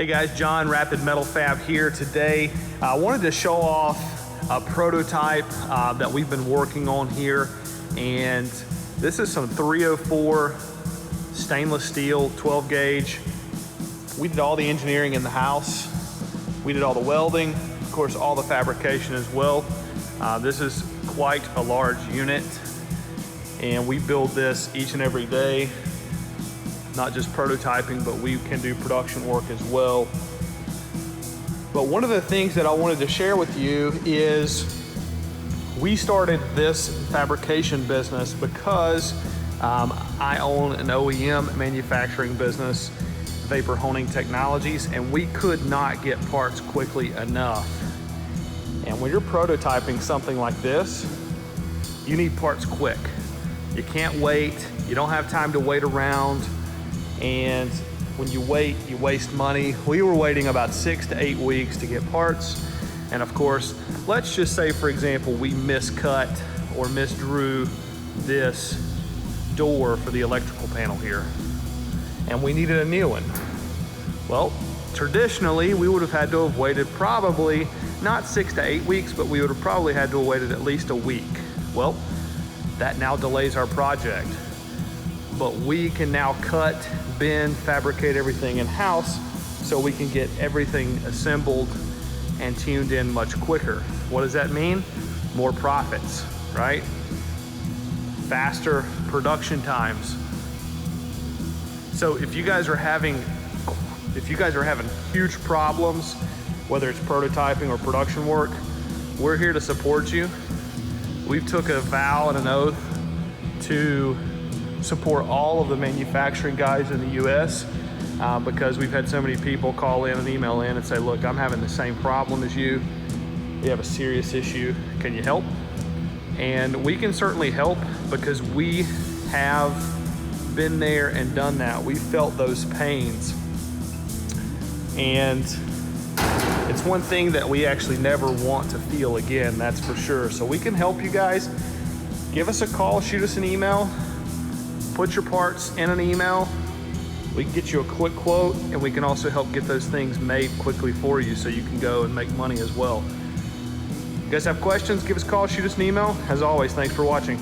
Hey guys, John, Rapid Metal Fab here today. I wanted to show off a prototype that we've been working on here. And this is some 304 stainless steel 12 gauge. We did all the engineering in the house. We did all the welding, of course, all the fabrication as well. This is quite a large unit, and we build this each and every day. Not just prototyping, but we can do production work as well. But one of the things that I wanted to share with you is we started this fabrication business because I own an OEM manufacturing business, Vapor Honing Technologies, and we could not get parts quickly enough. And when you're prototyping something like this, you need parts quick. You can't wait. You don't have time to wait around. And when you wait, you waste money. We were waiting about 6 to 8 weeks to get parts. And of course, let's just say, for example, we miscut or misdrew this door for the electrical panel here, and we needed a new one. Well, traditionally, we would have had to have waited probably not 6 to 8 weeks, but we would have probably had to have waited at least a week. Well, that now delays our project. But we can now cut, bend, fabricate everything in-house so we can get everything assembled and tuned in much quicker. What does that mean? More profits, right? Faster production times. So if you guys are having huge problems, whether it's prototyping or production work, we're here to support you. We've took a vow and an oath to support all of the manufacturing guys in the US because we've had so many people call in and email in and say, look, I'm having the same problem as you. We have a serious issue. Can you help? And we can certainly help because we have been there and done that. We felt those pains. And it's one thing that we actually never want to feel again, that's for sure. So we can help you guys. Give us a call, shoot us an email. Put your parts in an email. We can get you a quick quote, and we can also help get those things made quickly for you so you can go and make money as well. You guys have questions, give us a call, shoot us an email. As always, thanks for watching.